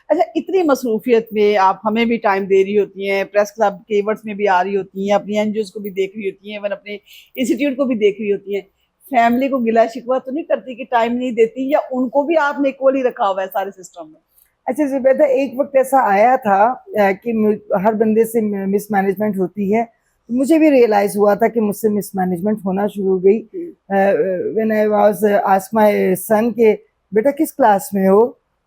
अच्छा, इतनी मसरूफियत में आप हमें भी टाइम दे रही होती हैं, प्रेस क्लब के इवेंट्स में भी आ रही होती हैं, अपनी एनजीओज को भी देख रही होती हैं, इवन अपने इंस्टीट्यूट को भी देख रही होती हैं, फैमिली को गिला शिकवा तो नहीं करती कि टाइम नहीं देती, या उनको भी आपने इक्वली रखा हुआ है सारे सिस्टम में? अच्छा जुबैदा, एक वक्त ऐसा आया था कि हर बंदे से मिसमैनेजमेंट होती है। तो मुझे भी रियलाइज हुआ था कि मुझसे मिसमैनेजमेंट होना शुरू हो गई। When I was ask my son के बेटा किस क्लास में हो,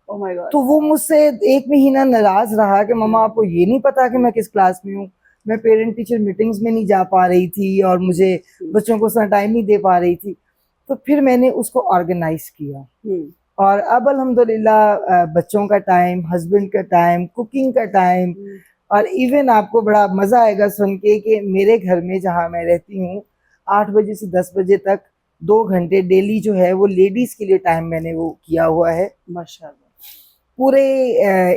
ओह माय गॉड। तो वो मुझसे 1 महीना नाराज रहा कि मम्मा आपको ये नहीं पता कि मैं किस क्लास में हूँ। मैं पेरेंट टीचर मीटिंग्स में नहीं जा पा रही थी और मुझे बच्चों को उतना टाइम नहीं दे पा रही थी। तो फिर मैंने उसको ऑर्गेनाइज किया और अब अल्हम्दुलिल्लाह बच्चों का टाइम, हस्बैंड का टाइम, कुकिंग का टाइम, और इवन आपको बड़ा मज़ा आएगा सुन के कि मेरे घर में जहाँ मैं रहती हूँ 8 बजे से 10 बजे तक 2 घंटे डेली जो है वो लेडीज़ के लिए टाइम मैंने वो किया हुआ है। माशाल्लाह। पूरे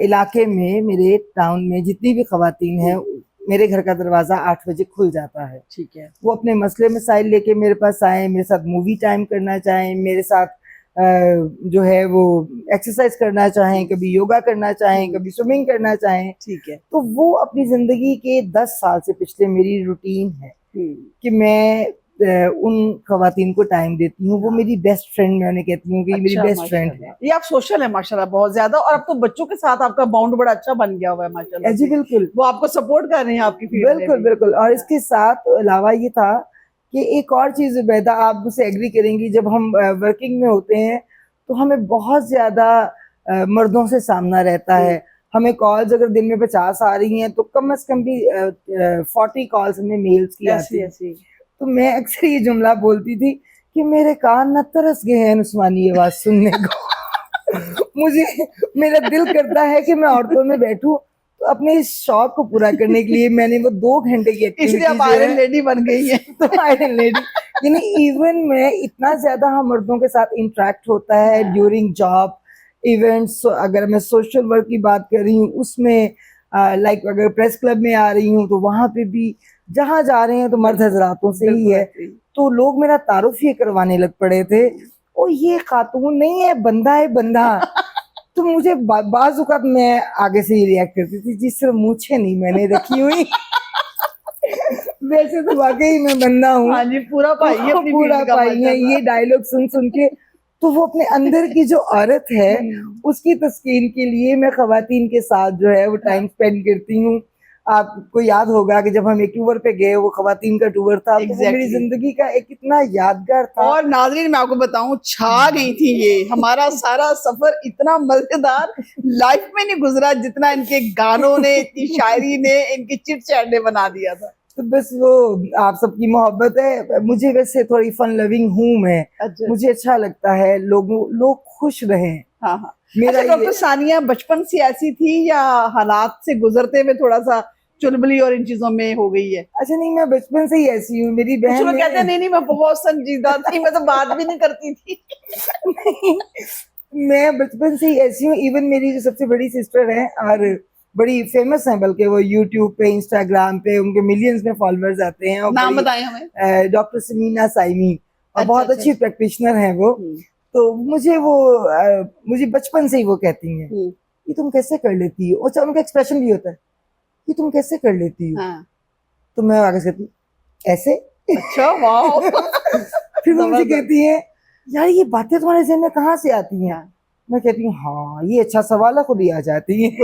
इलाके में, मेरे टाउन में जितनी भी खवातीन हैं, मेरे घर का दरवाज़ा 8 बजे खुल जाता है। ठीक है। वो अपने मसले मसाइल लेके मेरे पास आए, मेरे साथ मूवी टाइम करना चाहें, मेरे साथ जो है वो एक्सरसाइज करना चाहें, कभी योगा करना चाहें, कभी स्विमिंग करना चाहें। ठीक है। तो वो अपनी ज़िंदगी के 10 साल से पिछले मेरी रूटीन है कि मैं उन खवातीन को टाइम देती हूँ। वो मेरी बेस्ट फ्रेंड, मैं उन्हें कहती हूँ कि मेरी बेस्ट फ्रेंड है। ये आप सोशल है माशाल्लाह बहुत ज्यादा, और अब तो बच्चों के साथ आपका बॉन्ड बड़ा अच्छा बन गया हुआ है माशाल्लाह। जी बिल्कुल, वो आपको सपोर्ट कर रहे हैं आपकी फील्ड में बिल्कुल भी। बिल्कुल। और इसके साथ अलावा ये था कि एक और चीज़ जुबैदा, आप मुझसे एग्री करेंगी, जब हम वर्किंग में होते हैं तो हमें बहुत ज़्यादा मर्दों से सामना रहता है। हमें कॉल्स अगर दिन में 50 आ रही हैं तो कम से कम भी 40 कॉल्स हमें मेल्स की आती हैं। तो मैं अक्सर ये जुमला बोलती थी कि मेरे कान न तरस गए हैं उस्मानी आवाज सुनने को। मुझे, मेरा दिल करता है कि मैं औरतों में बैठूं। तो अपने इस शौक को पूरा करने के लिए मैंने वो 2 घंटे की इसलिए आप आयरन लेडी बन गई है। तो आयरन लेडी, यानी इवन मैं इतना ज्यादा हम मर्दों के साथ इंटरेक्ट होता है ड्यूरिंग जॉब इवेंट्स। अगर मैं सोशल वर्क की बात कर रही हूँ उसमें, लाइक अगर प्रेस क्लब में आ रही हूँ तो वहां पे भी जहाँ जा रहे हैं तो मर्द हजरातों से ही है। तो लोग मेरा तारुफ ये करवाने लग पड़े थे, ओ ये खातून नहीं है, बंदा है बंदा। तो मुझे बाज़ औक़ात मैं आगे से ही रिएक्ट करती थी, जिस तरह मूछें नहीं मैंने रखी हुई। वैसे तो वाकई मैं बंदा हूँ। हाँ जी, पूरा पाई है, अपनी पूरा फील्ड का पाई है। ये डायलॉग सुन सुन के तो वो अपने अंदर की जो औरत है उसकी तस्कीन के लिए मैं खवातीन के साथ जो है वो टाइम स्पेंड करती हूँ। आपको याद होगा कि जब हम एक टूर पे गए, वो खवातीन का टूर था, तो वो मेरी जिंदगी का एक इतना यादगार था। और नाज़रीन, मैं आपको बताऊं, छा गई थी ये हमारा सारा सफर, इतना मजेदार लाइफ में नहीं गुजरा जितना इनके गानों ने, इनकी शायरी ने, इनकी चिट चैट ने बना दिया था। तो बस वो आप सबकी मोहब्बत है। मुझे वैसे थोड़ी फन लविंग हूँ मैं। मुझे अच्छा लगता है लोग खुश रहें। हाँ हाँ। मेरा अच्छा, डॉक्टर सानिया बचपन से ऐसी थी या हालात से गुजरते हुए थोड़ा सा चुलबुली और इन चीजों में हो गई है? अच्छा नहीं, मैं बचपन से ही ऐसी हूँ। मेरी बहन कहते हैं नहीं मैं बहुत संजीदा थी, मैं तो बात भी नहीं करती थी। मैं बचपन से ही ऐसी हूँ। इवन मेरी जो सबसे बड़ी सिस्टर है और बड़ी फेमस है, बल्कि वो यूट्यूब पे, इंस्टाग्राम पे उनके मिलियंस में फॉलोअर्स आते हैं। और नाम बताएं हमें। डॉक्टर समीना साइमी, और बहुत अच्छी प्रैक्टिशनर है वो। तो मुझे बचपन से ही वो कहती हैं कि तुम कैसे कर लेती हो। अच्छा, उनका एक्सप्रेशन भी होता है कि तुम कैसे कर लेती हो। तो मैं आगे से कहती ऐसे। अच्छा वाह। फिर वो मुझे कहती है यार ये बातें तुम्हारे ज़हन में कहाँ से आती हैं। मैं कहती हूँ हाँ ये अच्छा सवाल है, खुद ही आ जाती है।